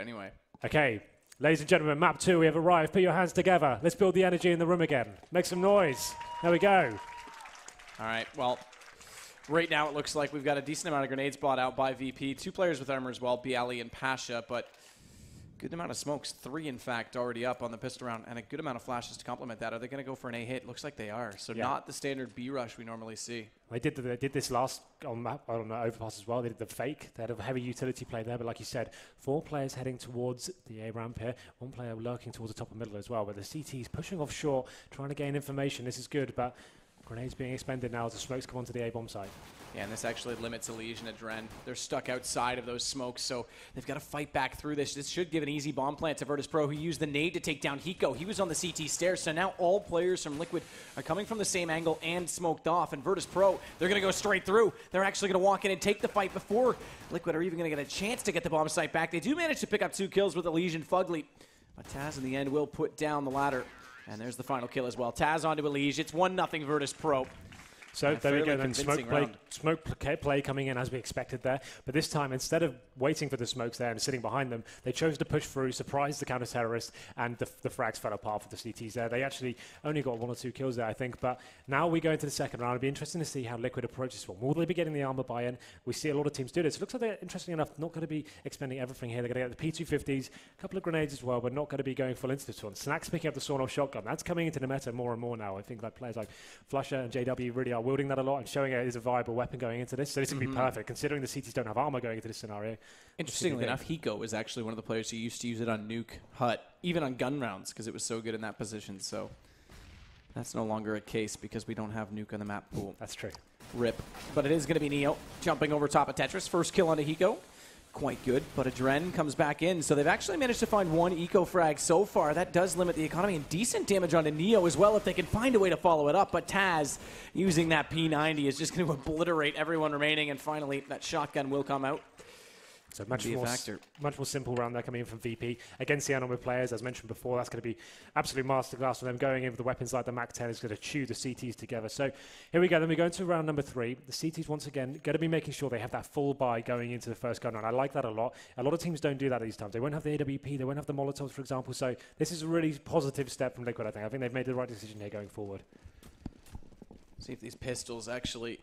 anyway. Okay, ladies and gentlemen, map 2, we have arrived. Put your hands together. Let's build the energy in the room again. Make some noise. There we go. All right, well, right now it looks like we've got a decent amount of grenades bought out by VP. 2 players with armor as well, Bialy and Pasha, but good amount of smokes. 3, in fact, already up on the pistol round, and a good amount of flashes to complement that. Are they going to go for an A hit? Looks like they are. So not the standard B rush we normally see. They did this last on map on overpass as well. They did the fake. They had a heavy utility play there, but like you said, 4 players heading towards the A ramp here. 1 player lurking towards the top and middle as well. But the CT's pushing off short, trying to gain information. This is good, but grenades being expended now as the smokes come onto the A bomb site. Yeah, and this actually limits Elige and Adren. They're stuck outside of those smokes, so they've got to fight back through this. This should give an easy bomb plant to Virtus.pro, who used the nade to take down Hiko. He was on the CT stairs, so now all players from Liquid are coming from the same angle and smoked off. And Virtus.pro, they're going to go straight through. They're actually going to walk in and take the fight before Liquid are even going to get a chance to get the bomb site back. They do manage to pick up 2 kills with Elige and Fugly, but Taz in the end will put down the ladder. And there's the final kill as well. Taz onto Elige. It's 1-0 Virtus.pro. So there we go, then smoke play coming in as we expected there. But this time, instead of waiting for the smokes there and sitting behind them, they chose to push through, surprise the counter-terrorists, and the frags fell apart for the CTs there. They actually only got 1 or 2 kills there, I think. But now we go into the second round. It'll be interesting to see how Liquid approaches this one. Will they be getting the armor buy-in? We see a lot of teams do this. It looks like they're, interesting enough, not going to be expending everything here. They're going to get the P250s, a couple of grenades as well, but not going to be going full into this one. Snacks picking up the sawn-off shotgun. That's coming into the meta more and more now. I think like players like Flusher and JW really are wielding that a lot and showing it is a viable weapon going into this. So this would be perfect, considering the CTs don't have armor going into this scenario. Interestingly enough, Hiko was actually one of the players who used to use it on Nuke Hut, even on gun rounds, because it was so good in that position. So that's no longer a case because we don't have Nuke on the map pool. That's true. RIP. But it is going to be Neo jumping over top of Tetris. First kill onto Hiko. Quite good, but Adren comes back in. So they've actually managed to find 1 eco frag so far. That does limit the economy, and decent damage onto Neo as well if they can find a way to follow it up. But Taz, using that P90, is just going to obliterate everyone remaining, and finally that shotgun will come out. So much more simple round there coming in from VP. Against the Anonymous players, as mentioned before, that's going to be absolute masterclass for them. Going in with the weapons like the MAC-10 is going to chew the CTs together. So here we go. Then we go into round number 3. The CTs, once again, going to be making sure they have that full buy going into the first gun round. I like that a lot. A lot of teams don't do that these times. They won't have the AWP. They won't have the Molotovs, for example. So this is a really positive step from Liquid, I think. I think they've made the right decision here going forward. See if these pistols actually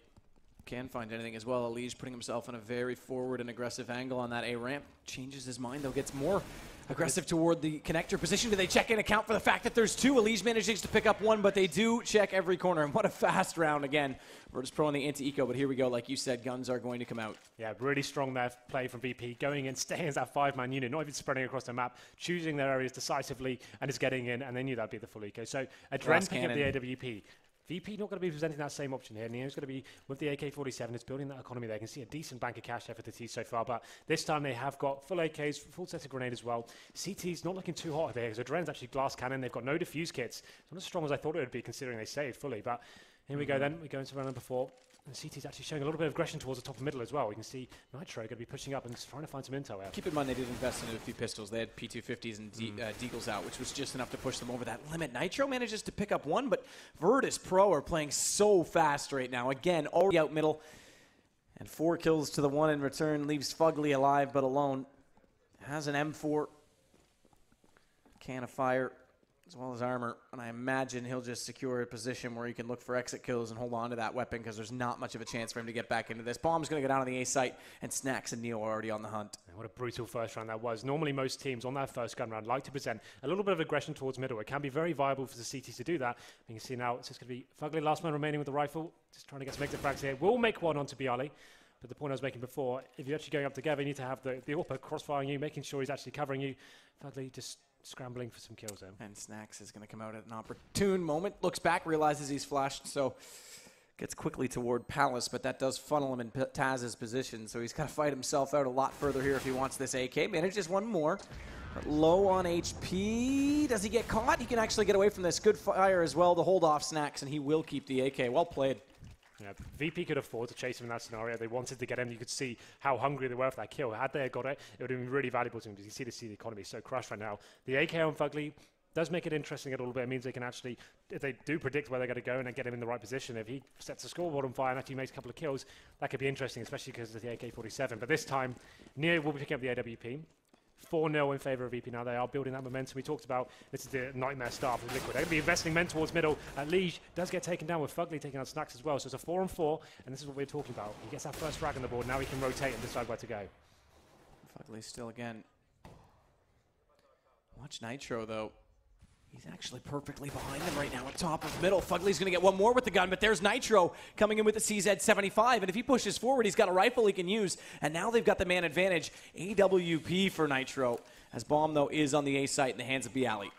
can find anything as well. Elige putting himself in a very forward and aggressive angle on that A ramp. Changes his mind, though, gets more aggressive toward the connector position. Do they check in account for the fact that there's 2? Elige manages to pick up 1, but they do check every corner. And what a fast round again. Virtus.pro on the anti-eco, but here we go. Like you said, guns are going to come out. Yeah, really strong there play from VP. Going in, staying as that 5-man unit, not even spreading across the map, choosing their areas decisively, and just getting in, and they knew that'd be the full eco. So Adren picking up the AWP. VP not going to be presenting that same option here. Neo's going to be with the AK-47. It's building that economy there. You can see a decent bank of cash there for the T so far, but this time they have got full AKs, full set of grenade as well. CT's not looking too hot there because Adren's actually glass cannon. They've got no defuse kits. It's not as strong as I thought it would be considering they saved fully, but here we go then. We go into round number 4. And CT's actually showing a little bit of aggression towards the top and middle as well. We can see Nitro going to be pushing up and trying to find some intel out. Keep in mind they did invest into a few pistols. They had P250s and Deagles out, which was just enough to push them over that limit. Nitro manages to pick up 1, but Virtus.pro are playing so fast right now. Again, already out middle. And 4 kills to the 1 in return. Leaves Fugly alive but alone. Has an M4. Can of fire, as well as armor, and I imagine he'll just secure a position where he can look for exit kills and hold on to that weapon because there's not much of a chance for him to get back into this. Bomb's going to go down on the A site, and Snacks and Neo are already on the hunt. What a brutal first round that was. Normally most teams on that first gun round like to present a little bit of aggression towards middle. It can be very viable for the CTs to do that. You can see now it's just going to be Fugly, last man remaining with the rifle, just trying to get some exit frags here. We'll make one onto Bialy. But the point I was making before, if you're actually going up together, you need to have the AWP crossfiring you, making sure he's actually covering you. Fugly just scrambling for some kills there. And Snacks is going to come out at an opportune moment. Looks back, realizes he's flashed, so gets quickly toward Palace, but that does funnel him in Taz's position, so he's got to fight himself out a lot further here if he wants this AK. Manages 1 more. But low on HP. Does he get caught? He can actually get away from this. Good fire as well to hold off Snacks, and he will keep the AK. Well played. Yeah, VP could afford to chase him in that scenario. They wanted to get him. You could see how hungry they were for that kill. Had they got it, it would have been really valuable to him because you see the economy so crushed right now. The AK on Fugly does make it interesting a little bit. It means they can actually, if they do predict where they're going to go and then get him in the right position, if he sets the scoreboard on fire and actually makes a couple of kills, that could be interesting, especially because of the AK-47. But this time, Neo will be picking up the AWP. 4-0 in favor of VP now. They are building that momentum. We talked about this is the nightmare start for Liquid. They're going to be investing men towards middle. Liege does get taken down with Fugly taking out Snacks as well. So it's a 4-on-4, and this is what we're talking about. He gets that first frag on the board. Now he can rotate and decide where to go. Fugly still again. Watch Nitro, though. He's actually perfectly behind them right now at top of middle. Fugly's going to get one more with the gun, but there's Nitro coming in with the CZ75. And if he pushes forward, he's got a rifle he can use. And now they've got the man advantage. AWP for Nitro. As Bomb, though, is on the A site in the hands of Bialy.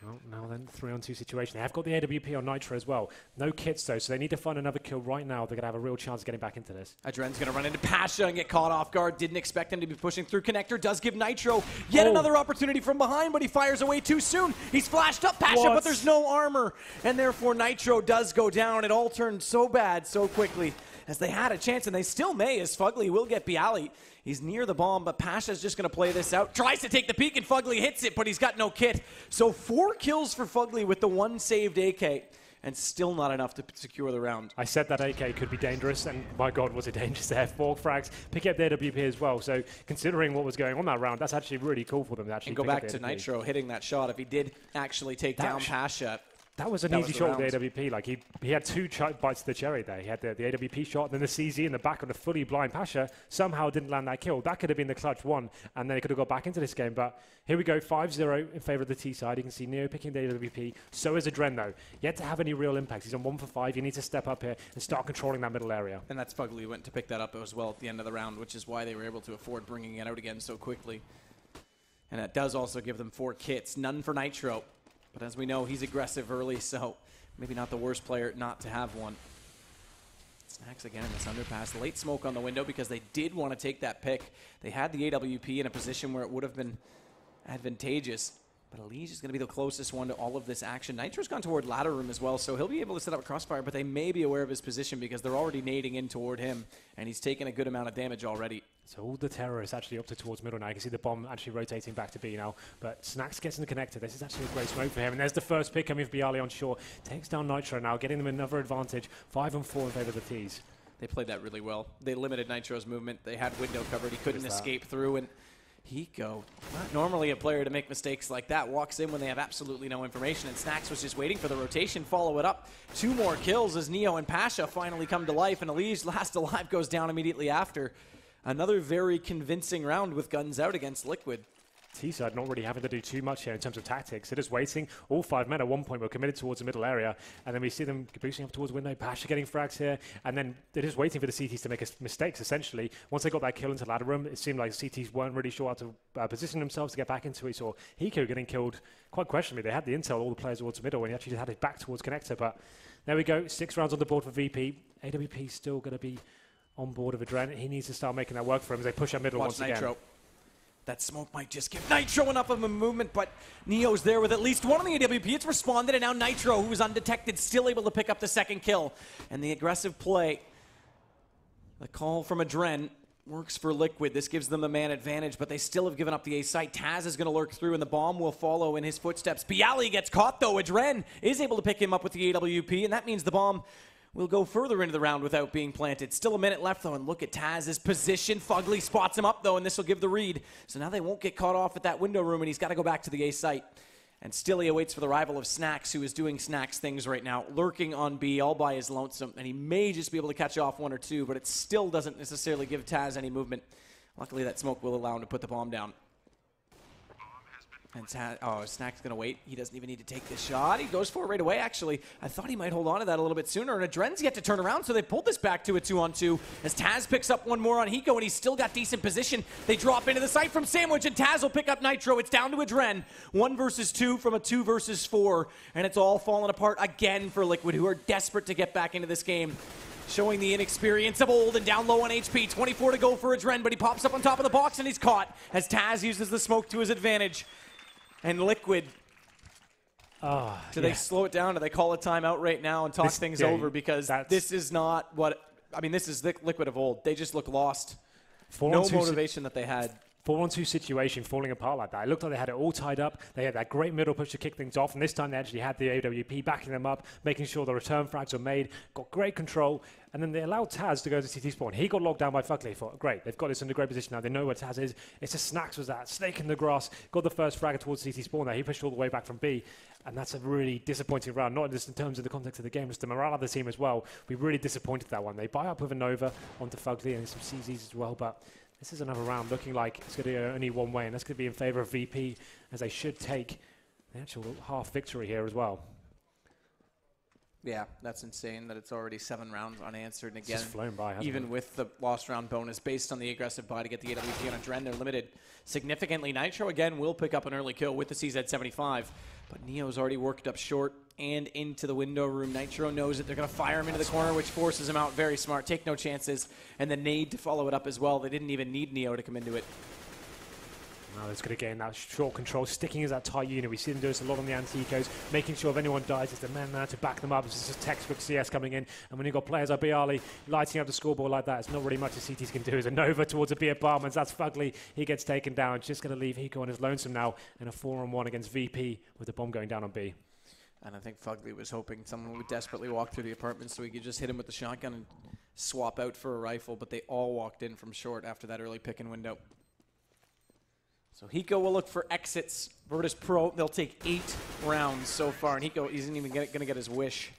Well, now then, 3-on-2 situation. They have got the AWP on Nitro as well. No kits, though, so they need to find another kill right now. They're going to have a real chance of getting back into this. Adren's going to run into Pasha and get caught off guard. Didn't expect him to be pushing through. Connector does give Nitro yet another opportunity from behind, but he fires away too soon. He's flashed up Pasha, but there's no armor. And therefore, Nitro does go down. It all turned so bad so quickly as they had a chance, and they still may, as Fugly will get Bialy. He's near the bomb, but Pasha's just going to play this out. Tries to take the peek, and Fugly hits it, but he's got no kit. So 4 kills for Fugly with the 1 saved AK, and still not enough to secure the round. I said that AK could be dangerous, and my God, was it dangerous there. 4 frags, pick up the AWP as well. So considering what was going on that round, that's actually really cool for them to actually and go back to Nitro hitting that shot. If he did actually take down Pasha, that was an easy shot with the AWP. Like he had 2 bites to the cherry there. He had the AWP shot, then the CZ in the back on the fully blind Pasha. Somehow didn't land that kill. That could have been the clutch one, and then he could have got back into this game. But here we go, 5-0 in favor of the T side. You can see Neo picking the AWP. So is Adren, though. Yet to have any real impact. He's on 1 for 5. You need to step up here and start controlling that middle area. And that's Fugly went to pick that up as well at the end of the round, which is why they were able to afford bringing it out again so quickly. And that does also give them 4 kits. None for Nitro. But as we know, he's aggressive early, so maybe not the worst player not to have one. Snacks again in this underpass. Late smoke on the window because they did want to take that pick. They had the AWP in a position where it would have been advantageous. But Liege is going to be the closest one to all of this action. Nitro's gone toward ladder room as well, so he'll be able to set up a crossfire, but they may be aware of his position because they're already nading in toward him, and he's taken a good amount of damage already. So all the terrorists actually up towards middle now. You can see the bomb actually rotating back to B now. But Snacks gets in the connector. This is actually a great smoke for him. And there's the first pick coming with Bialy on shore. Takes down Nitro now, getting them another advantage. 5-4 in favor of the T's. They played that really well. They limited Nitro's movement. They had window covered. He couldn't escape through. And Hiko, not normally a player to make mistakes like that, walks in when they have absolutely no information. And Snacks was just waiting for the rotation, follow it up. 2 more kills as Neo and Pasha finally come to life. And Liege last alive goes down immediately after. Another very convincing round with guns out against Liquid. T-side not really having to do too much here in terms of tactics. They're just waiting. All 5 men at one point were committed towards the middle area. And then we see them boosting up towards window. Pasha getting frags here. And then they're just waiting for the CTs to make mistakes, essentially. Once they got that kill into ladder room, it seemed like CTs weren't really sure how to position themselves to get back into it. We saw Hiko getting killed quite questionably. They had the intel, all the players towards the middle, and he actually had it back towards connector. But there we go. 6 rounds on the board for VP. AWP still going to be on board of Adren. He needs to start making that work for him as they push up middle once Nitro. again. That smoke might just give Nitro enough of a movement, but Neo's there with at least one on the AWP. It's responded, and now Nitro, who was undetected, still able to pick up the 2nd kill. And the aggressive play, the call from Adren, works for Liquid. This gives them a man advantage, but they still have given up the A site. Taz is going to lurk through, and the bomb will follow in his footsteps. Bialy gets caught, though. Adren is able to pick him up with the AWP, and that means the bomb will go further into the round without being planted. Still a minute left, though, and look at Taz's position. Fugly spots him up, though, and this will give the read. So now they won't get caught off at that window room, and he's got to go back to the A site. And still he awaits for the arrival of Snacks, who is doing Snacks things right now, lurking on B all by his lonesome, and he may just be able to catch off 1 or 2, but it still doesn't necessarily give Taz any movement. Luckily, that smoke will allow him to put the bomb down. And Snack's going to wait. He doesn't even need to take this shot. He goes for it right away, actually. I thought he might hold on to that a little bit sooner. And Adren's yet to turn around, so they pulled this back to a 2-on-2 as Taz picks up one more on Hiko, and he's still got decent position. They drop into the site from Sandwich, and Taz will pick up Nitro. It's down to Adren. 1 versus 2 from a 2 versus 4. And it's all falling apart again for Liquid, who are desperate to get back into this game. Showing the inexperience of old and down low on HP. 24 to go for Adren, but he pops up on top of the box, and he's caught as Taz uses the smoke to his advantage. And Liquid, do they slow it down? Do they call a timeout right now and talk things over? Because this is not what, I mean, this is the Liquid of old. They just look lost. No motivation that they had. 4-on-2 situation falling apart like that. It looked like they had it all tied up. They had that great middle push to kick things off, and this time they actually had the AWP backing them up, making sure the return frags were made, got great control, and then they allowed Taz to go to CT spawn. He got locked down by Fugly. Thought, great, they've got this in a great position now. They know where Taz is. It's just Snacks was that, snake in the grass, got the first frag towards CT spawn there. He pushed all the way back from B, and that's a really disappointing round, not just in terms of the context of the game, it's the morale of the team as well. We really disappointed that one. They buy up with a Nova onto Fugly and some CZs as well, but this is another round looking like it's going to go only one way, and that's going to be in favour of VP, as they should take the actual half victory here as well. Yeah, that's insane that it's already 7 rounds unanswered. And again, it's just flown by, even with the lost round bonus based on the aggressive buy to get the AWP on a Dren, they're limited significantly. Nitro, again, will pick up an early kill with the CZ75, but Neo's already worked up short and into the window room. Nitro knows that they're going to fire him into the corner, which forces him out. Very smart. Take no chances. And the nade to follow it up as well. They didn't even need Neo to come into it. Now it's going to gain that short control, sticking as that tight unit. We see them do this a lot on the anti-ecos, making sure if anyone dies, it's the men there to back them up. It's just textbook CS coming in. And when you've got players like Bialy lighting up the scoreboard like that, it's not really much the CTs can do. As a Nova towards a B apartments, that's Fugly. He gets taken down. It's just going to leave Hiko on his lonesome now in a 4-on-1 against VP with the bomb going down on B. And I think Fugly was hoping someone would desperately walk through the apartment so he could just hit him with the shotgun and swap out for a rifle, but they all walked in from short after that early pick-in window. So Hiko will look for exits. Virtus Pro, they'll take 8 rounds so far, and Hiko isn't even going to get his wish.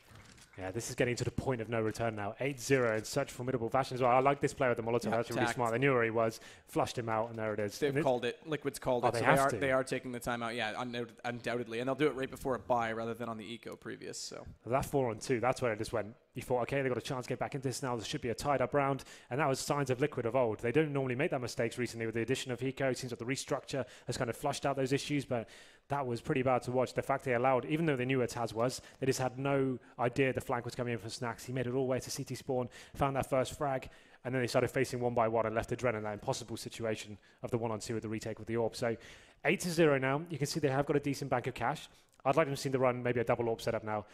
Yeah, this is getting to the point of no return now. 8-0 in such formidable fashion as well. I like this player with the Molotov. Actually really smart. They knew where he was, flushed him out, and there it is. They've called it. Liquid's called it. So they are taking the timeout, yeah, undoubtedly. And they'll do it right before a buy rather than on the eco previous. So that 4-on-2, that's where it just went. You thought, okay, they've got a chance to get back into this now. There should be a tied-up round. And that was signs of Liquid of old. They don't normally make that mistakes recently with the addition of Hiko. It seems like the restructure has kind of flushed out those issues, but that was pretty bad to watch. The fact they allowed, even though they knew where Taz was, they just had no idea the flank was coming in from Snacks. He made it all the way to CT spawn, found that first frag, and then they started facing one by one and left the Dren in that impossible situation of the 1-on-2 with the retake with the AWP. So 8-0 now. You can see they have got a decent bank of cash. I'd like them to see the run, maybe a double AWP setup now.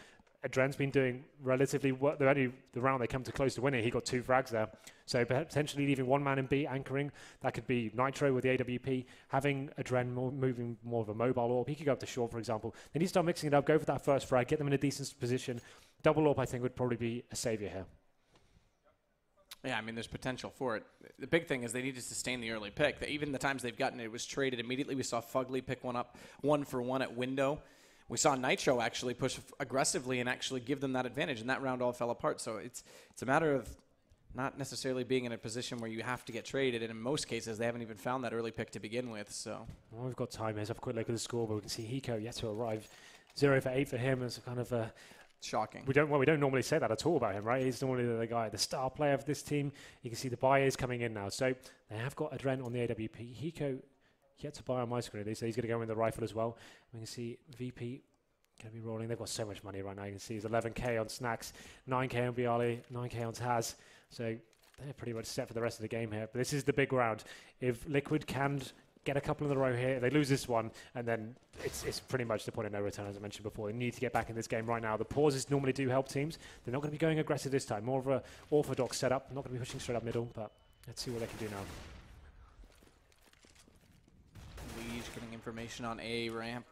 Dren's been doing relatively well. The round they come to close to winning, he got 2 frags there. So potentially leaving one man in B anchoring. That could be Nitro with the AWP. Having a Dren moving more of a mobile AWP. He could go up to short, for example. They need to start mixing it up, go for that first frag, get them in a decent position. Double AWP, I think, would probably be a savior here. Yeah, I mean, there's potential for it. The big thing is they need to sustain the early pick. Even the times they've gotten it, it was traded immediately. We saw Fugly pick one up 1-for-1 at window. We saw Nitro actually push aggressively and actually give them that advantage, and that round all fell apart. So it's a matter of not necessarily being in a position where you have to get traded, and in most cases, they haven't even found that early pick to begin with. So well, we've got time here. Let's have a quick look at the score, but we can see Hiko yet to arrive. 0 for 8 for him. It's kind of shocking. We don't normally say that at all about him, right? He's normally the guy, the star player of this team. You can see the buy is coming in now. So they have got a Dren on the AWP. Hiko yet to buy on my screen. They say he's going to go in the rifle as well. We can see VP going to be rolling. They've got so much money right now. You can see he's 11k on Snacks, 9k on Bialy, 9k on Taz. So they're pretty much set for the rest of the game here. But this is the big round. If Liquid can get a couple in a row here, they lose this one, and then it's pretty much the point of no return, as I mentioned before. They need to get back in this game right now. The pauses normally do help teams. They're not going to be going aggressive this time. More of a orthodox setup. Not going to be pushing straight up middle, but let's see what they can do now. Liege getting information on A ramp.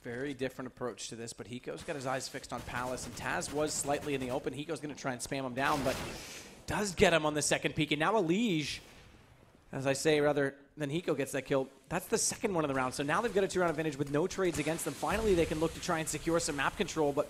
Very different approach to this, but Hiko's got his eyes fixed on Palace, and Taz was slightly in the open. Hiko's going to try and spam him down, but does get him on the second peek. And now a Liege, as I say, rather than Hiko gets that kill. That's the second one of the round. So now they've got a 2-round advantage with no trades against them. Finally, they can look to try and secure some map control, but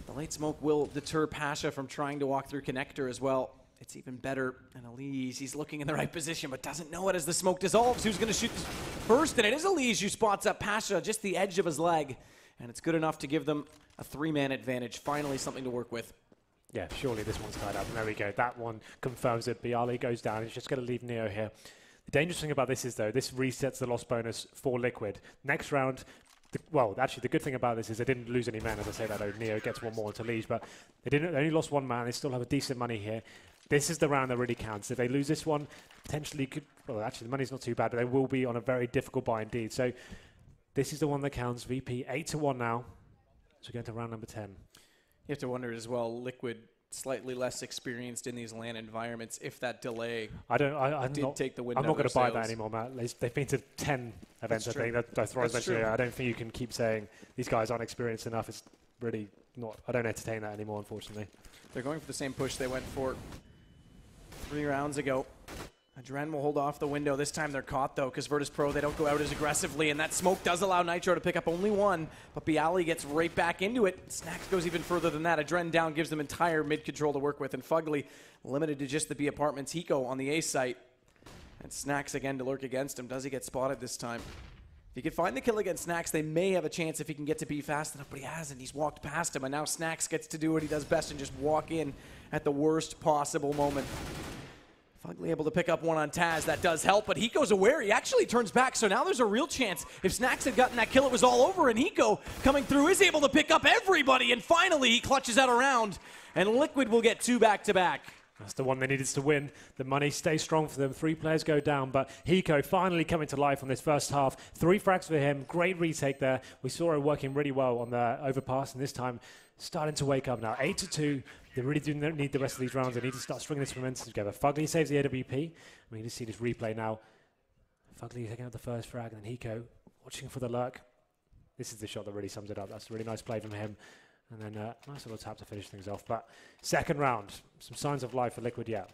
the late smoke will deter Pasha from trying to walk through connector as well. It's even better. And Elise, he's looking in the right position, but doesn't know it as the smoke dissolves. Who's going to shoot first? And it is Elise who spots up Pasha, just the edge of his leg. And it's good enough to give them a 3-man advantage. Finally, something to work with. Yeah, surely this one's tied up. And there we go. That one confirms it. Bialy goes down. He's just going to leave Neo here. The dangerous thing about this is, though, this resets the loss bonus for Liquid. Next round, well, actually, the good thing about this is they didn't lose any men. As I say that, Neo gets one more to Liege, but they only lost one man. They still have a decent money here. This is the round that really counts. If they lose this one, potentially could, well, actually, the money's not too bad, but they will be on a very difficult buy indeed. So this is the one that counts. VP 8-1 now. So we're going to round number 10. You have to wonder as well, Liquid slightly less experienced in these LAN environments if that delay did take the wind I'm not going to buy that sails. anymore, Matt. They've been to 10 events, I think. That's mentioned. I don't think you can keep saying these guys aren't experienced enough. It's really not. I don't entertain that anymore, unfortunately. They're going for the same push they went for 3 rounds ago. Adren will hold off the window. This time they're caught, though, because Virtus Pro, they don't go out as aggressively, and that smoke does allow Nitro to pick up only one, but Bialy gets right back into it. Snacks goes even further than that. Adren down gives them entire mid-control to work with, and Fugly limited to just the B apartments. Hiko on the A site, and Snacks again to lurk against him. Does he get spotted this time? If he can find the kill against Snacks, they may have a chance if he can get to B fast enough, but he hasn't. He's walked past him, and now Snacks gets to do what he does best and just walk in at the worst possible moment. Fugly able to pick up one on Taz. That does help, but Hiko's aware. He actually turns back, so now there's a real chance. If Snacks had gotten that kill, it was all over, and Hiko coming through is able to pick up everybody, and finally he clutches out a round, and Liquid will get 2 back-to-back. That's the one they needed to win. The money stays strong for them. 3 players go down, but Hiko finally coming to life on this first half. 3 frags for him. Great retake there. We saw it working really well on the overpass, and this time starting to wake up now. 8-2. They really do need the rest of these rounds. They need to start stringing this momentum together. Fugly saves the AWP. We need to see this replay now. Fugly taking out the first frag, and then Hiko watching for the lurk. This is the shot that really sums it up. That's a really nice play from him. And then nice little tap to finish things off. But second round, some signs of life for Liquid yet.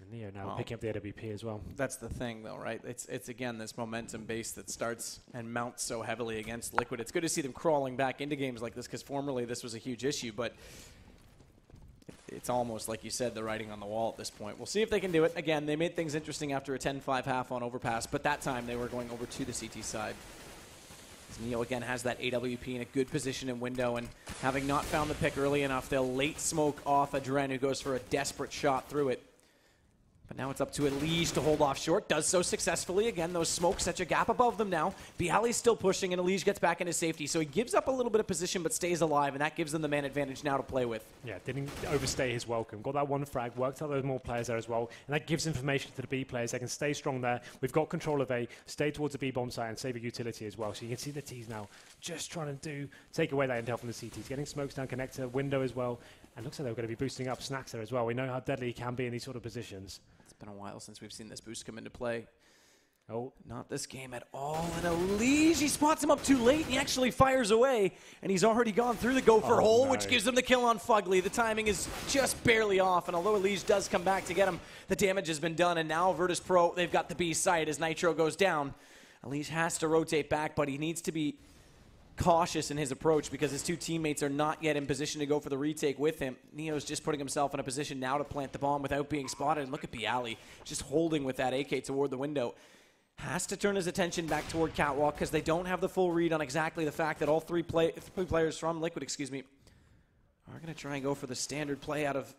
And Neo now picking up the AWP as well. That's the thing, though, right? It's again, this momentum base that starts and mounts so heavily against Liquid. It's good to see them crawling back into games like this, because formerly this was a huge issue, but it's almost, like you said, the writing on the wall at this point. We'll see if they can do it. Again, they made things interesting after a 10-5 half on overpass, but that time they were going over to the CT side. As Neo again has that AWP in a good position in window, and having not found the pick early enough, they'll late smoke off Adren, who goes for a desperate shot through it. But now it's up to Elige to hold off short. Does so successfully. Again, those smokes such a gap above them now. Bialy's still pushing, and Elige gets back into safety. So he gives up a little bit of position, but stays alive, and that gives them the man advantage now to play with. Yeah, didn't overstay his welcome. Got that one frag, worked out those more players there as well, and that gives information to the B players. They can stay strong there. We've got control of A, stay towards the B bomb site, and save a utility as well. So you can see the T's now just trying to take away that intel from the CTs. Getting smokes down connector, window as well. And looks like they're going to be boosting up Snacks there as well. We know how deadly he can be in these sort of positions. It's been a while since we've seen this boost come into play. Oh, not this game at all. And Elige, he spots him up too late, and he actually fires away. And he's already gone through the gopher hole, which gives him the kill on Fugly. The timing is just barely off, and although Elige does come back to get him, the damage has been done. And now Virtus Pro, they've got the B site as Nitro goes down. Elige has to rotate back, but he needs to be cautious in his approach because his 2 teammates are not yet in position to go for the retake with him. Neo's just putting himself in a position now to plant the bomb without being spotted. And look at Bialy just holding with that AK toward the window. Has to turn his attention back toward Catwalk because they don't have the full read on exactly the fact that all 3 players from Liquid, are going to try and go for the standard play out of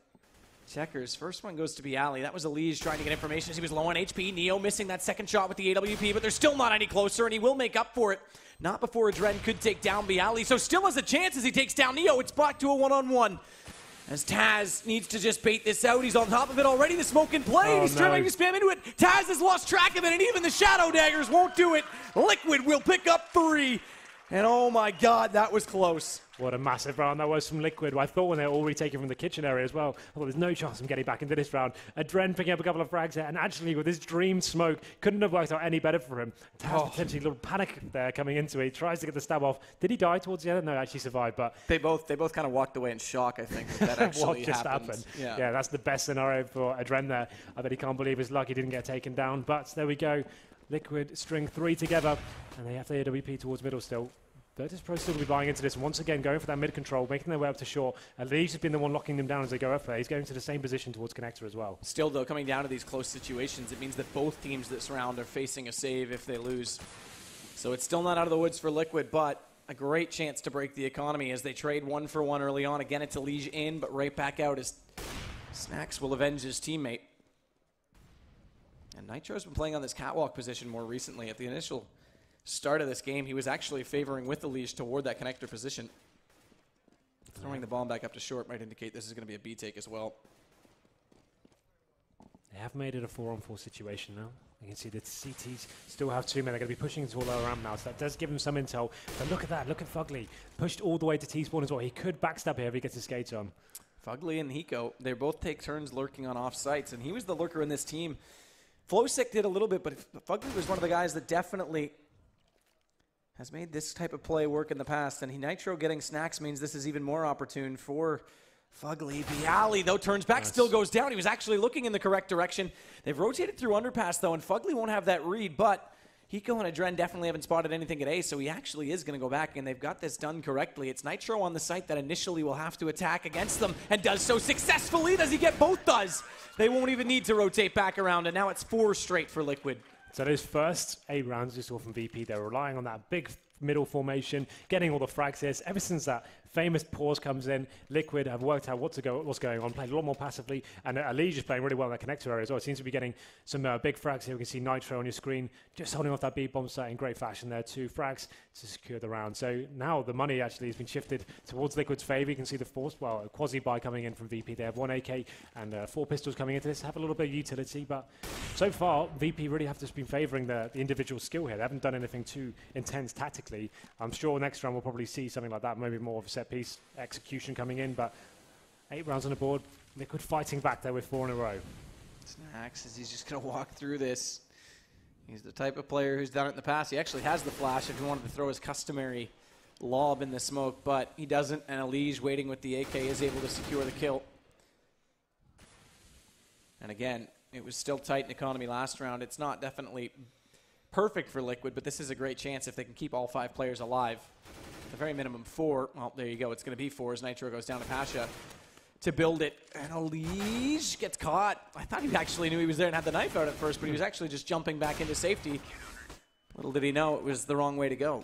Checkers. First one goes to Bialy. That was Elige trying to get information as he was low on HP. Neo missing that second shot with the AWP, but they're still not any closer, and he will make up for it. Not before Adren could take down Bialy, so still has a chance as he takes down Neo. It's back to a one-on-one. As Taz needs to just bait this out. He's on top of it already. The smoke in play. He's trying to spam into it. Taz has lost track of it, and even the Shadow Daggers won't do it. Liquid will pick up 3. And oh my God, that was close. What a massive round that was from Liquid. I thought when they were all retaken from the kitchen area as well, I thought there's no chance of getting back into this round. Adren picking up a couple of frags there, and actually with his dream smoke, couldn't have worked out any better for him. Taz potentially a little panic there coming into it. He tries to get the stab off. Did he die towards the end? No, actually survived, but... They both kind of walked away in shock, I think, that actually what just happened. Yeah, that's the best scenario for Adren there. I bet he can't believe his luck he didn't get taken down, but there we go. Liquid string 3 together, and they have the AWP towards middle still. Virtus Pro still will be buying into this. Once again, going for that mid-control, making their way up to short. Elige has been the one locking them down as they go up there. He's going to the same position towards connector as well. Still, though, coming down to these close situations, it means that both teams this round are facing a save if they lose. So it's still not out of the woods for Liquid, but a great chance to break the economy as they trade 1-for-1 early on. Again, it's Elige in, but right back out as Snacks will avenge his teammate. And Nitro's been playing on this catwalk position more recently. At the initial start of this game, he was actually favoring with the leash toward that connector position. Throwing the bomb back up to short might indicate this is going to be a B take as well. They have made it a 4-on-4 situation now. You can see the CTs still have 2 men. They're going to be pushing into a lower ramp now, so that does give them some intel. But look at that. Look at Fugly. Pushed all the way to T-spawn as well. He could backstab here if he gets his skates on. Fugly and Hiko, they both take turns lurking on off sites, and he was the lurker in this team. Flowsick did a little bit, but Fugly was one of the guys that definitely has made this type of play work in the past. And Nitro getting snacks means this is even more opportune for Fugly. Bialy, though, turns back, still goes down. He was actually looking in the correct direction. They've rotated through underpass, though, and Fugly won't have that read, but Hiko and Adren definitely haven't spotted anything at A, so he actually is going to go back, and they've got this done correctly. It's Nitro on the site that initially will have to attack against them, and does so successfully. Does he get both? Does. They won't even need to rotate back around, and now it's 4 straight for Liquid. So those first 8 rounds you saw from VP, they're relying on that big middle formation, getting all the frags here. Ever since that famous pause comes in, Liquid have worked out what's going on, played a lot more passively, and Lige is playing really well in that connector area as well. It seems to be getting some big frags here. We can see Nitro on your screen, just holding off that B-bomb site in great fashion there. 2 frags to secure the round. So now the money actually has been shifted towards Liquid's favor. You can see the force, well, a quasi-buy coming in from VP. They have 1 AK and 4 pistols coming into this, have a little bit of utility, but so far, VP really have just been favoring the individual skill here. They haven't done anything too intense tactically. I'm sure next round we'll probably see something like that, maybe more of a set piece execution coming in, but 8 rounds on the board. Liquid fighting back there with 4 in a row. Snacks is he's just going to walk through this. He's the type of player who's done it in the past. He actually has the flash if he wanted to throw his customary lob in the smoke, but he doesn't, and Lige waiting with the AK is able to secure the kill. And again, it was still tight in economy last round. It's not definitely perfect for Liquid, but this is a great chance if they can keep all 5 players alive. At the very minimum 4. Well, there you go. It's going to be 4 as Nitro goes down to Pasha to build it. And Lige gets caught. I thought he actually knew he was there and had the knife out at first, but he was actually just jumping back into safety. Little did he know it was the wrong way to go.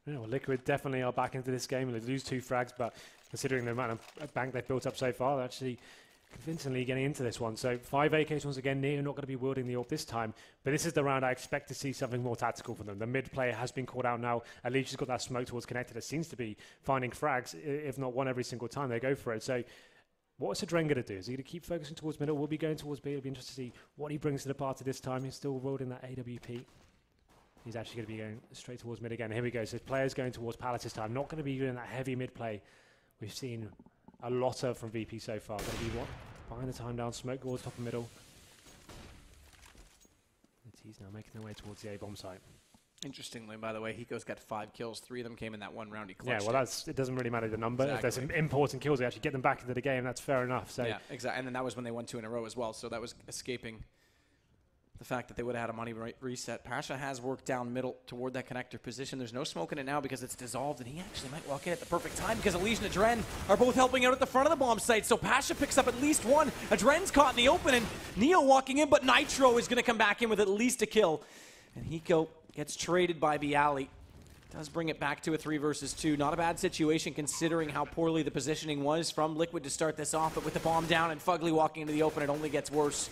Yeah, well, Liquid definitely are back into this game. They lose 2 frags, but considering the amount of bank they've built up so far, they're actually convincingly getting into this one. So 5 AKs once again. Neo not going to be wielding the AWP this time, but this is the round I expect to see something more tactical from them. The mid player has been called out now. Lige has got that smoke towards connected. It seems to be finding frags, if not one every single time they go for it. So what's Adren going to do? Is he going to keep focusing towards middle? We'll be going towards B. It'll be interesting to see what he brings to the party this time. He's still wielding that AWP. He's actually going to be going straight towards mid again. Here we go. So players going towards Palace this time. Not going to be doing that heavy mid play we've seen a lot of from VP so far. Going to be what? Buying the time down, smoke towards top and middle. The T's now making their way towards the A-bomb site. Interestingly, by the way, Hiko's got 5 kills. 3 of them came in that one round he clutched. Yeah, well, it doesn't really matter the number. Exactly. If there's some important kills, they actually get them back into the game. That's fair enough. So yeah, exactly. And then that was when they won 2 in a row as well. So that was escaping the fact that they would have had a money reset. Pasha has worked down middle toward that connector position. There's no smoke in it now because it's dissolved, and he actually might walk in at the perfect time because Lige and Adren are both helping out at the front of the bomb site. So Pasha picks up at least 1. Adren's caught in the open, and Neo walking in, but Nitro is going to come back in with at least a kill. And Hiko gets traded by Bialy. Does bring it back to a 3 versus 2. Not a bad situation considering how poorly the positioning was from Liquid to start this off, but with the bomb down and Fugly walking into the open, it only gets worse.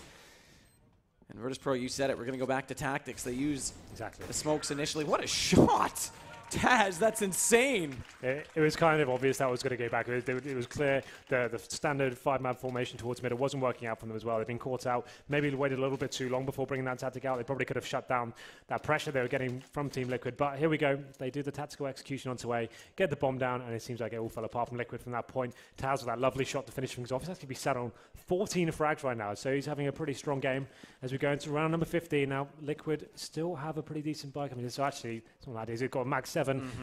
And Virtus.pro, you said it, we're going to go back to tactics. They use the smokes initially. What a shot! Taz, that's insane. It was kind of obvious that was going to go back. It was clear the standard 5-man formation towards mid, it wasn't working out for them as well. They've been caught out. Maybe waited a little bit too long before bringing that tactic out. They probably could have shut down that pressure they were getting from Team Liquid. But here we go. They do the tactical execution onto A, get the bomb down, and it seems like it all fell apart from Liquid from that point. Taz with that lovely shot to finish things off. He's actually sat on 14 frags right now, so he's having a pretty strong game as we go into round number 15. Now, Liquid still have a pretty decent buy coming in. So actually, it's not that easy. They've got Max 7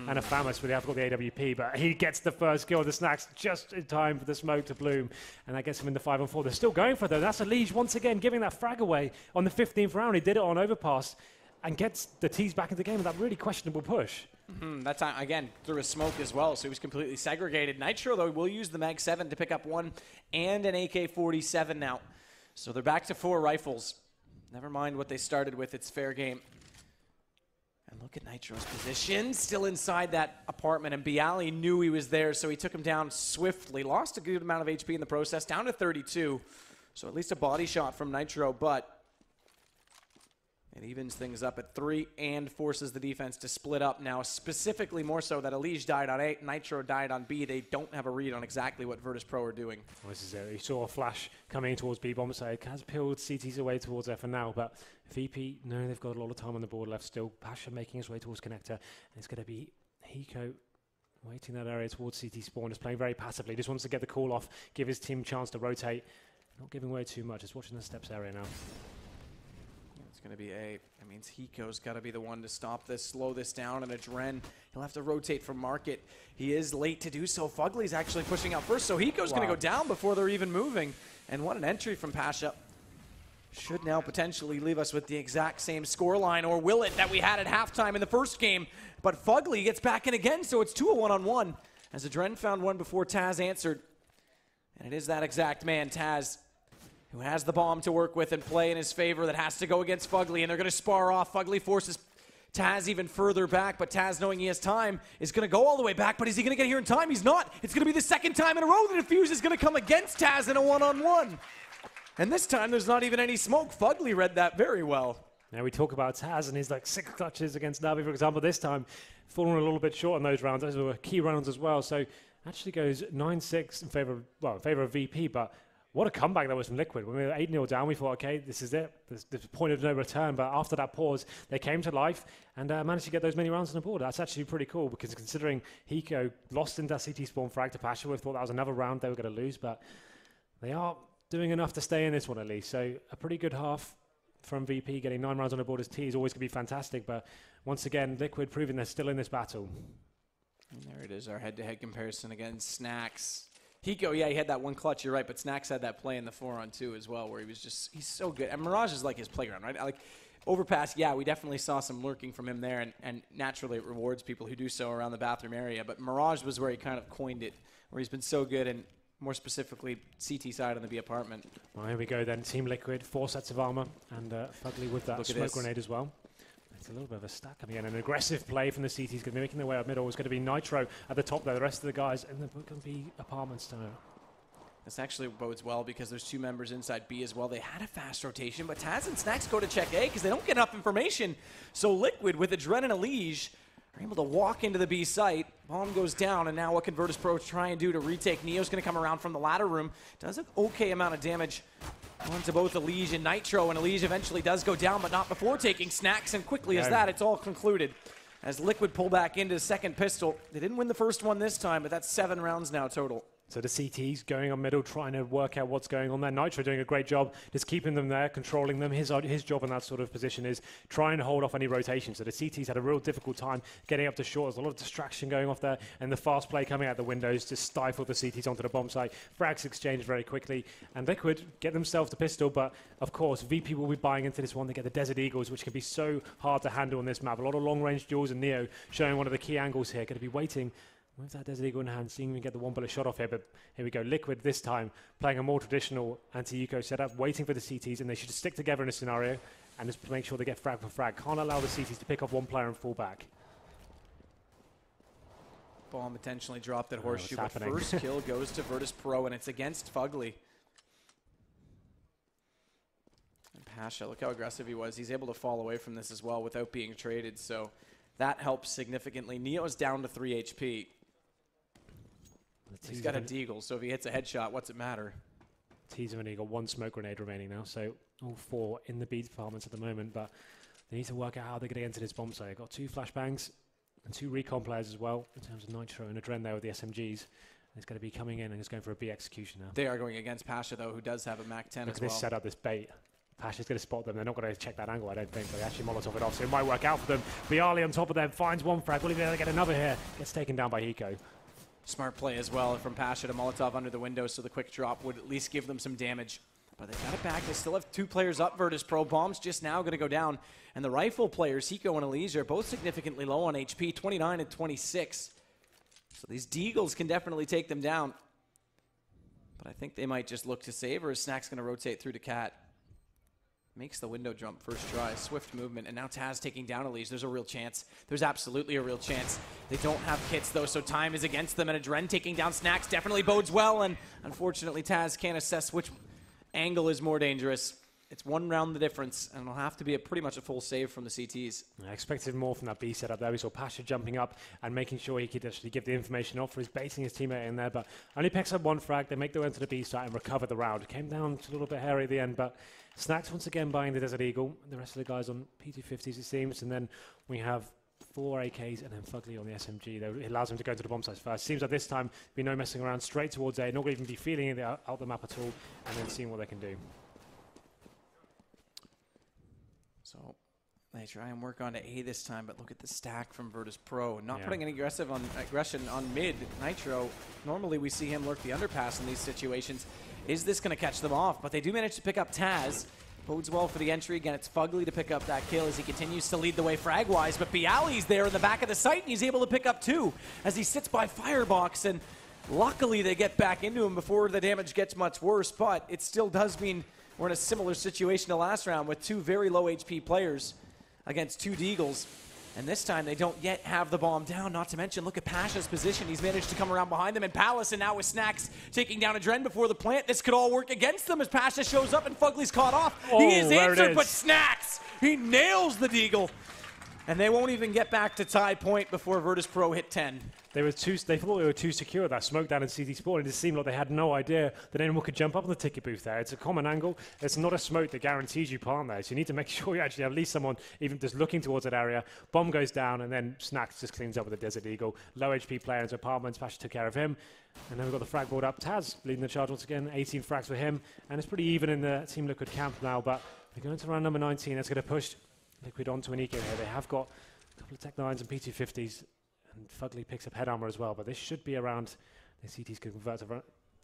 and a Famous, where they have got the AWP, but he gets the first kill of the Snacks just in time for the smoke to bloom, and that gets him in the 5-on-4. They're still going for it though. That's a Lige once again giving that frag away on the 15th round. He did it on overpass and gets the T's back in the game with that really questionable push. That time, again, through a smoke as well, so he was completely segregated. Nitro, though, will use the Mag 7 to pick up 1 and an AK-47 now. So they're back to 4 rifles. Never mind what they started with. It's fair game. And look at Nitro's position, still inside that apartment, and Bialy knew he was there, so he took him down swiftly. Lost a good amount of HP in the process, down to 32. So at least a body shot from Nitro, but It evens things up at 3 and forces the defense to split up now, specifically more so that Elige died on A, Nitro died on B. They don't have a read on exactly what Virtus Pro are doing. Well, this is it. You saw a flash coming in towards B bomb, so it has peeled CT's away towards F for now, but VP, no, they've got a lot of time on the board left still. Pasha making his way towards Connector, and it's going to be Hiko waiting that area towards CT spawn, just playing very passively. Just wants to get the call off, give his team a chance to rotate, not giving away too much. Just watching the steps area now. It's going to be A. That means Hiko's got to be the one to stop this, slow this down, and Adren, he'll have to rotate from Market. He is late to do so. Fugly's actually pushing out first, so Hiko's going to go down before they're even moving. And what an entry from Pasha. Should now potentially leave us with the exact same scoreline, or will it, that we had at halftime in the first game. But Fugly gets back in again, so it's 2 1-on-1. As Adren found one before Taz answered. And it is that exact man, Taz, who has the bomb to work with and play in his favor, that has to go against Fugly, and they're going to spar off. Fugly forces Taz even further back, but Taz, knowing he has time, is going to go all the way back, but is he going to get here in time? He's not. It's going to be the second time in a row the defuse is going to come against Taz in a 1-on-1. And this time there's not even any smoke. Fugly read that very well. Now we talk about Taz and his 6 clutches against Navi, for example, this time falling a little bit short on those rounds. Those were key rounds as well, so actually goes 9-6 in favor of VP, but what a comeback that was from Liquid. When we were 8-0 down, we thought, okay, this is it. There's a point of no return. But after that pause, they came to life and managed to get those many rounds on the board. That's actually pretty cool, because considering Hiko lost in that CT spawn frag to Pasha, we thought that was another round they were going to lose. But they are doing enough to stay in this one at least. So a pretty good half from VP. Getting 9 rounds on the board as T is always going to be fantastic. But once again, Liquid proving they're still in this battle. And there it is, our head-to-head comparison against Snacks. Hiko, yeah, he had that one clutch, you're right, but Snacks had that play in the 4-on-2 as well, where he was just, he's so good. And Mirage is like his playground, right? Like, Overpass, yeah, we definitely saw some lurking from him there, and naturally it rewards people who do so around the bathroom area, but Mirage was where he kind of coined it, where he's been so good, and more specifically, CT side on the B apartment. Well, here we go then, Team Liquid, 4 sets of armor, and Fugly with that smoke grenade as well. It's a little bit of a stack coming in. An aggressive play from the CT's going to be making their way up middle. It's going to be Nitro at the top there. The rest of the guys, and they're going to be apartments to know. This actually bodes well, because there's 2 members inside B as well. They had a fast rotation, but Taz and Snacks go to check A because they don't get enough information. So Liquid with Adren and Elige are able to walk into the B site. Bomb goes down, and now what can Virtus Pro try and do to retake? Neo's going to come around from the ladder room. Does an okay amount of damage onto both Elige and Nitro, and Elige eventually does go down, but not before taking Snacks, and quickly as that, it's all concluded. As Liquid pull back into the second pistol. They didn't win the first one this time, but that's 7 rounds now total. So the CT's going on middle, trying to work out what's going on there. Nitro doing a great job, just keeping them there, controlling them. His job in that sort of position is trying to hold off any rotation. So the CT's had a real difficult time getting up to short. There's a lot of distraction going off there, and the fast play coming out the windows to stifle the CT's onto the bomb site. Frags exchange very quickly, and Liquid get themselves the pistol, but of course VP will be buying into this one. They get the Desert Eagles, which can be so hard to handle on this map. A lot of long-range duels, and Neo showing one of the key angles here. Going to be waiting with that Desert Eagle in hand, seeing if we can get the 1-bullet shot off here, but here we go. Liquid this time playing a more traditional anti-eco setup, waiting for the CTs, and they should stick together in this scenario and just make sure they get frag for frag. Can't allow the CTs to pick off one player and fall back. Bomb intentionally dropped at Horseshoe, but first kill goes to Virtus Pro, and it's against Fugly. And Pasha, look how aggressive he was. He's able to fall away from this as well without being traded, so that helps significantly. Neo's down to 3 HP. He's got a deagle, so if he hits a headshot, what's it matter? T's only got 1 smoke grenade remaining now, so all 4 in the B departments at the moment, but they need to work out how they're going to get into this bomb site. They've got 2 flashbangs and 2 recon players as well, in terms of Nitro and Adren there with the SMGs. It's going to be coming in and it's going for a B execution now. They are going against Pasha, though, who does have a MAC 10 as well. Look at this setup, this bait. Pasha's going to spot them. They're not going to check that angle, I don't think, but they actually Molotov it off, so it might work out for them. Bialy on top of them, finds 1 frag. Will he be able to get another here? Gets taken down by Hiko. Smart play as well from Pasha to Molotov under the window, so the quick drop would at least give them some damage. But they've got it back. They still have 2 players up. Virtus Pro bombs just now going to go down. And the rifle players, Hiko and Elige, are both significantly low on HP, 29 and 26. So these deagles can definitely take them down. But I think they might just look to save, or is Snack's going to rotate through to Cat? Makes the window jump first try. Swift movement. And now Taz taking down Elige. There's a real chance. There's absolutely a real chance. They don't have kits, though, so time is against them. And Adren taking down Snacks definitely bodes well. And unfortunately, Taz can't assess which angle is more dangerous. it's one round the difference, and it'll have to be pretty much a full save from the CTs. I expected more from that B setup there. We saw Pasha jumping up and making sure he could actually give the information off for his baiting his teammate in there, but only picks up one frag. They make their way into the B site and recover the round. It came down to a little bit hairy at the end, but Snacks once again buying the Desert Eagle. The rest of the guys on P250s, it seems, and then we have 4 AKs and then Fugly on the SMG. It allows him to go into the bomb sites first. Seems like this time be no messing around, straight towards A, not going to even be feeling it out the map at all, and then seeing what they can do. So they try and work on to A this time, but look at the stack from Virtus Pro. Not putting any aggression on mid. Nitro, normally we see him lurk the underpass in these situations. Is this going to catch them off? But they do manage to pick up Taz. Bodes well for the entry. Again, it's Fugly to pick up that kill as he continues to lead the way frag-wise, but Bialy's there in the back of the site, and he's able to pick up 2 as he sits by Firebox, and luckily they get back into him before the damage gets much worse, but it still does mean we're in a similar situation to last round with 2 very low HP players against 2 Deagles. And this time they don't yet have the bomb down, not to mention, look at Pasha's position. He's managed to come around behind them, and Palace, and now with Snacks taking down Adren before the plant. This could all work against them as Pasha shows up and Fugly's caught off. He is answered, but Snacks, he nails the Deagle. And they won't even get back to tie point before Virtus Pro hit 10. They thought they were too secure, that smoke down in CT Sport, and it seemed like they had no idea that anyone could jump up on the ticket booth there. It's a common angle. It's not a smoke that guarantees you part there, so you need to make sure you actually have at least someone even just looking towards that area. Bomb goes down, and then Snacks just cleans up with the Desert Eagle. Low HP player into apartments. Pasha took care of him. And then we've got the frag board up. Taz leading the charge once again. 18 frags for him, and it's pretty even in the Team Liquid camp now, but they're going to round number 19. That's going to push Liquid onto an eco here. They have got a couple of Tech 9s and P250s. And Fugly picks up head armor as well, but this should be around. The CTs can convert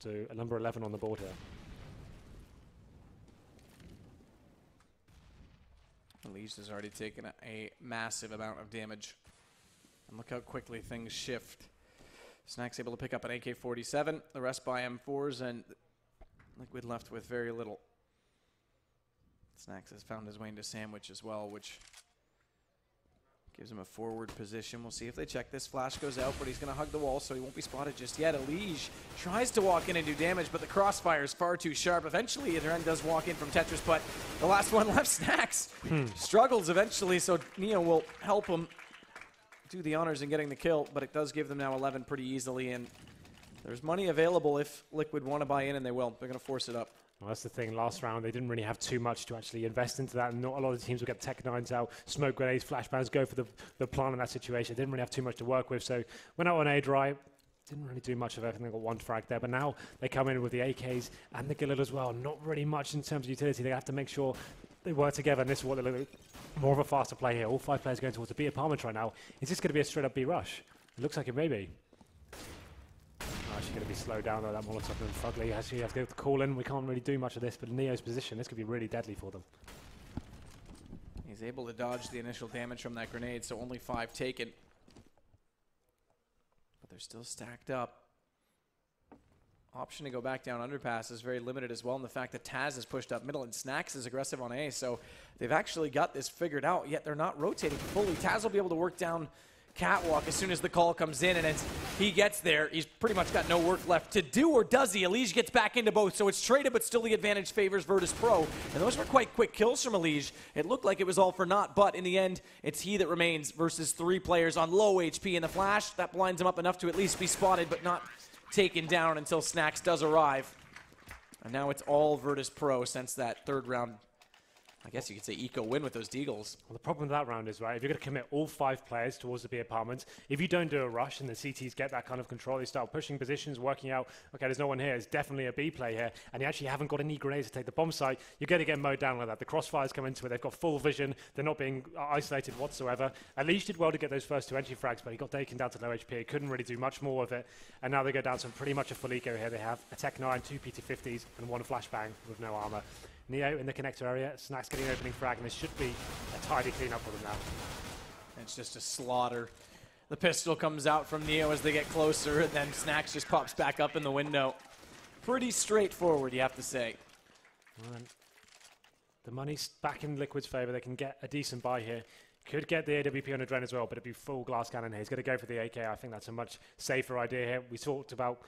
to a number 11 on the board here. Mirage has already taken a massive amount of damage. And look how quickly things shift. Snack's able to pick up an AK-47, the rest by M4s, and Liquid left with very little. Snacks has found his way into Sandwich as well, which gives him a forward position. We'll see if they check this. Flash goes out, but he's going to hug the wall, so he won't be spotted just yet. Elige tries to walk in and do damage, but the crossfire is far too sharp. Eventually, Adren does walk in from Tetris, but the last one left, Snacks, struggles eventually, so Neo will help him do the honors in getting the kill, but it does give them now 11 pretty easily, and there's money available if Liquid want to buy in, and they will. They're going to force it up. Well, that's the thing. Last round, they didn't really have too much to actually invest into that. And not a lot of teams will get Tech 9s out, smoke grenades, flashbangs, go for the plan in that situation. They didn't really have too much to work with. So went out on A dry. Didn't really do much of everything. They got 1 frag there. But now they come in with the AKs and the Gillet as well. Not really much in terms of utility. They have to make sure they work together. And this is what they look like. More of a faster play here. All 5 players going towards the B apartment right now. Is this going to be a straight up B rush? It looks like it may be. Actually going to be slowed down though, that Molotov and Fugly actually has to go with the call in. We can't really do much of this, but Neo's position, this could be really deadly for them. He's able to dodge the initial damage from that grenade, so only 5 taken. But they're still stacked up. Option to go back down underpass is very limited as well, and the fact that Taz is pushed up middle and Snacks is aggressive on A, so they've actually got this figured out, yet they're not rotating fully. Taz will be able to work down catwalk as soon as the call comes in, and as he gets there, he's pretty much got no work left to do, or does he? Elige gets back into both, so it's traded, but still the advantage favors Virtus Pro, and those were quite quick kills from Elige. It looked like it was all for naught, but in the end, it's he that remains versus 3 players on low HP, and the flash, that blinds him up enough to at least be spotted, but not taken down until Snacks does arrive. And now it's all Virtus Pro since that 3rd round. I guess you could say eco win with those Deagles. Well, the problem with that round is, right, if you're going to commit all 5 players towards the B apartment, if you don't do a rush and the CTs get that kind of control, they start pushing positions, working out, okay, there's no one here, it's definitely a B play here, and you actually haven't got any grenades to take the bomb site, you're going to get mowed down like that. The crossfires come into it, they've got full vision, they're not being isolated whatsoever. Elige did well to get those first 2 entry frags, but he got taken down to low HP, he couldn't really do much more with it, and now they go down to pretty much a full eco here. They have a Tech 9, 2 PT50s, and 1 flashbang with no armor. Neo in the connector area, Snacks getting an opening frag, and this should be a tidy clean up for them now. It's just a slaughter. The pistol comes out from Neo as they get closer, and then Snacks just pops back up in the window. Pretty straightforward, you have to say. Right. The money's back in Liquid's favor. They can get a decent buy here. Could get the AWP on Adren as well, but it'd be full glass cannon here. He's going to go for the AK. I think that's a much safer idea here. We talked about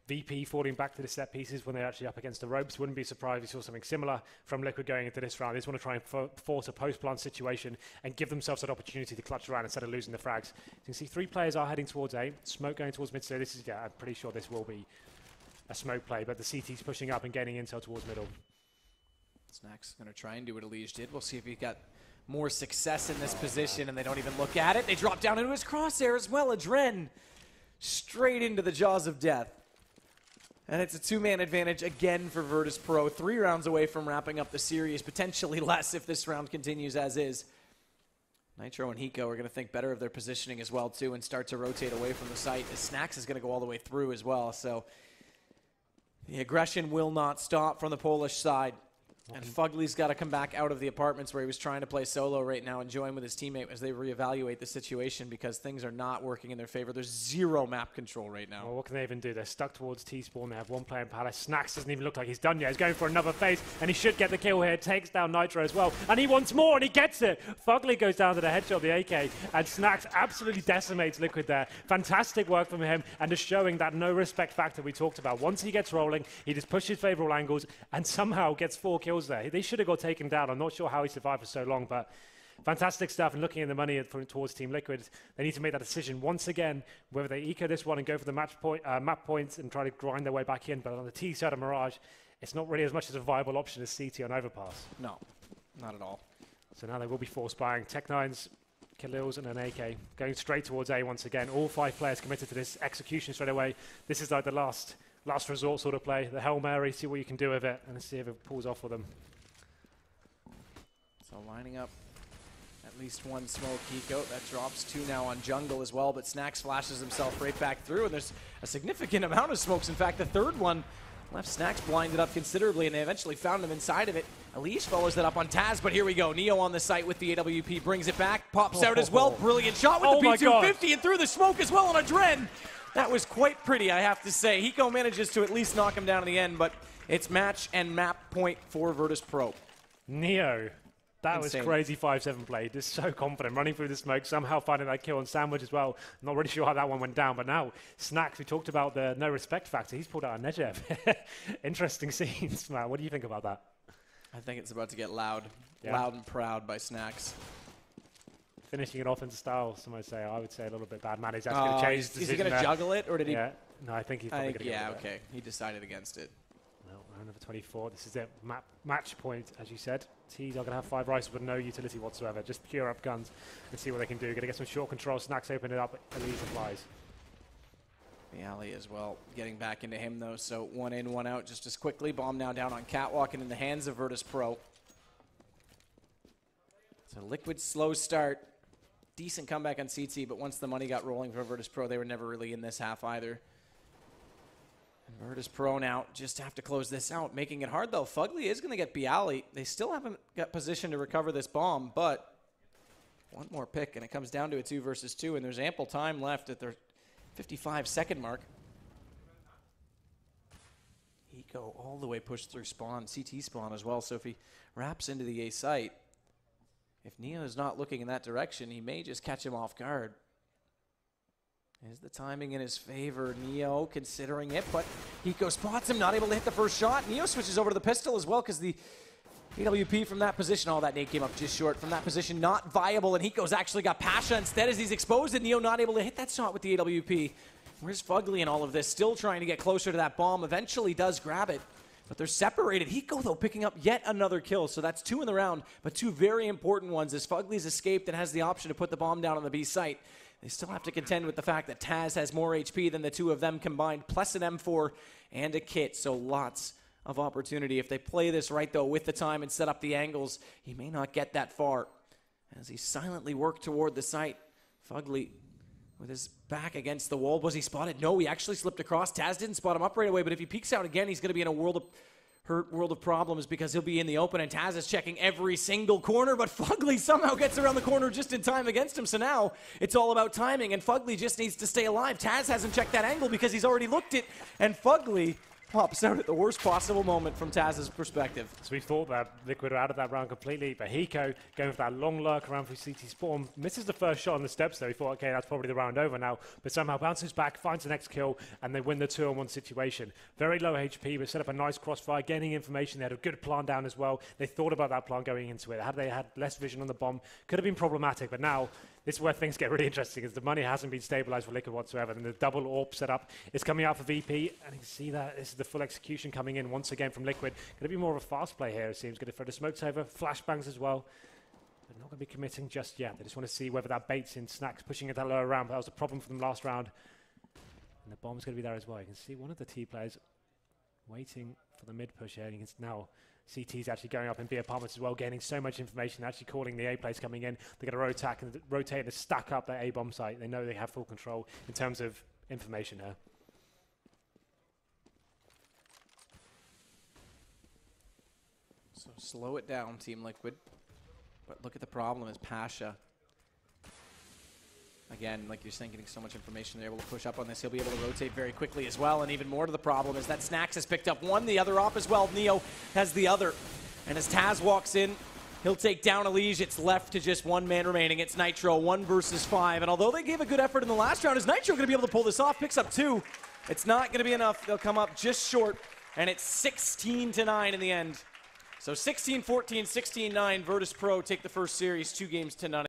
VP falling back to the set pieces when they're actually up against the ropes. Wouldn't be surprised if we saw something similar from Liquid going into this round. They just want to try and force a post-plant situation and give themselves that opportunity to clutch around instead of losing the frags. You can see 3 players are heading towards A. Smoke going towards mid, so this is, I'm pretty sure this will be a smoke play, but the CT's pushing up and gaining intel towards middle. Snack's going to try and do what Elige did. We'll see if he got more success in this position, and they don't even look at it. They drop down into his crosshair as well. Adren straight into the jaws of death. And it's a 2-man advantage again for Virtus Pro. 3 rounds away from wrapping up the series, potentially less if this round continues as is. Nitro and Hiko are going to think better of their positioning as well, too, and start to rotate away from the site, as Snacks is going to go all the way through as well. So the aggression will not stop from the Polish side. And Fugly's got to come back out of the apartments where he was trying to play solo right now and join with his teammate as they reevaluate the situation, because things are not working in their favor. There's 0 map control right now. Well, what can they even do? They're stuck towards T-spawn. They have 1 player in Palace. Snacks doesn't even look like he's done yet. He's going for another phase, and he should get the kill here. Takes down Nitro as well, and he wants more, and he gets it. Fugly goes down to the headshot of the AK, and Snacks absolutely decimates Liquid there. Fantastic work from him, and just showing that no respect factor we talked about. Once he gets rolling, he just pushes favorable angles, and somehow gets 4 kills there. They should have got taken down. I'm not sure how he survived for so long, but fantastic stuff. And looking at the money towards Team Liquid, they need to make that decision once again, whether they eco this one and go for the map points and try to grind their way back in. But on the T side of Mirage, it's not really as much as a viable option as CT on Overpass. No, not at all. So now they will be force buying. Tech9's Khalil's and an AK going straight towards A once again. All 5 players committed to this execution straight away. This is like the last resort sort of play. The Hail Mary, see what you can do with it, and see if it pulls off for them. So lining up at least 1 smoke Hiko. That drops 2 now on jungle as well, but Snacks flashes himself right back through, and there's a significant amount of smokes. In fact, the 3rd one left Snacks blinded up considerably, and they eventually found him inside of it. Elige follows that up on Taz, but here we go. Neo on the site with the AWP, brings it back, pops out as well. Brilliant shot with the P250 and through the smoke as well on Adren. That was quite pretty, I have to say. Hiko manages to at least knock him down in the end, but it's match and map point for Virtus Pro. Neo. That Insane. Was crazy 5-7 play. Just so confident, running through the smoke, somehow finding that kill on Sandwich as well. Not really sure how that one went down, but now Snacks, we talked about the no respect factor. He's pulled out a Negev. Interesting scenes, man. What do you think about that? I think it's about to get loud. Yeah. Loud and proud by Snacks. Finishing it off in style, some might say. I would say a little bit bad. Man, he's actually going to change his decision. Is he going to juggle it, or did he? Yeah. No, I think he's probably going to Yeah, okay. He decided against it. Well, round number 24. This is it. Match point, as you said. T's are going to have 5 rifles with no utility whatsoever. Just pure up guns and see what they can do. Going to get some short control. Snacks open it up. Elise applies. The alley as well. Getting back into him, though. So 1 in, 1 out just as quickly. Bomb now down on Catwalk and in the hands of Virtus Pro. So Liquid slow start. Decent comeback on CT, but once the money got rolling for Virtus Pro, they were never really in this half either. And Virtus Pro now just have to close this out, making it hard, though. Fugly is going to get Bialy. They still haven't got position to recover this bomb, but 1 more pick, and it comes down to a 2 versus 2, and there's ample time left at their 55-second mark. Hiko all the way pushed through spawn, CT spawn as well, so if he wraps into the A site, if Neo is not looking in that direction, he may just catch him off guard. Is the timing in his favor? Neo considering it, but Hiko spots him, not able to hit the first shot. Neo switches over to the pistol as well because the AWP from that position, oh, that nade came up just short. From that position, not viable, and Hiko's actually got Pasha instead as he's exposed, and Neo not able to hit that shot with the AWP. Where's Fugly in all of this? Still trying to get closer to that bomb. Eventually does grab it. But they're separated. Hiko, though, picking up yet another kill. So that's 2 in the round, but 2 very important ones as Fugly's escaped and has the option to put the bomb down on the B site. They still have to contend with the fact that Taz has more HP than the 2 of them combined, plus an M4 and a kit. So lots of opportunity. If they play this right, though, with the time and set up the angles, he may not get that far. As he silently worked toward the site, Fugly with his back against the wall. Was he spotted? No, he actually slipped across. Taz didn't spot him up right away, but if he peeks out again, he's going to be in a world of problems because he'll be in the open, and Taz is checking every single corner, but Fugly somehow gets around the corner just in time against him, so now it's all about timing, and Fugly just needs to stay alive. Taz hasn't checked that angle because he's already looked it, and Fugly pops out at the worst possible moment from Taz's perspective. So we thought that Liquid were out of that round completely, but Hiko going for that long lurk around for CT Spawn, misses the first shot on the steps there. He thought, okay, that's probably the round over now, but somehow bounces back, finds the next kill, and they win the 2-on-1 situation. Very low HP, but set up a nice crossfire, gaining information. They had a good plan down as well. They thought about that plan going into it. Had they had less vision on the bomb, could have been problematic, but now this is where things get really interesting, is the money hasn't been stabilized for Liquid whatsoever, and the double AWP setup is coming out for VP, and you can see that this is the full execution coming in once again from Liquid. Going to be more of a fast play here, it seems. Going to throw the smokes over, flashbangs as well. They're not going to be committing just yet. They just want to see whether that baits in. Snacks pushing it that lower round, but that was a problem for them last round. And the bomb's going to be there as well. You can see one of the T players waiting for the mid push here, and you can now CT's actually going up in B apartments as well, gaining so much information, actually calling the A plays coming in. They're going to rotate and stack up that A bomb site. They know they have full control in terms of information here. So slow it down, Team Liquid. But look at the problem is Pasha. Again, like you're saying, getting so much information, they're able to push up on this. He'll be able to rotate very quickly as well. And even more to the problem is that Snacks has picked up one, the other op as well. Neo has the other. And as Taz walks in, he'll take down Elige. It's left to just one man remaining. It's Nitro, 1 versus 5. And although they gave a good effort in the last round, is Nitro going to be able to pull this off? Picks up 2. It's not going to be enough. They'll come up just short. And it's 16-9 in the end. So 16-14, 16-9, Virtus Pro take the first series, 2 games to none.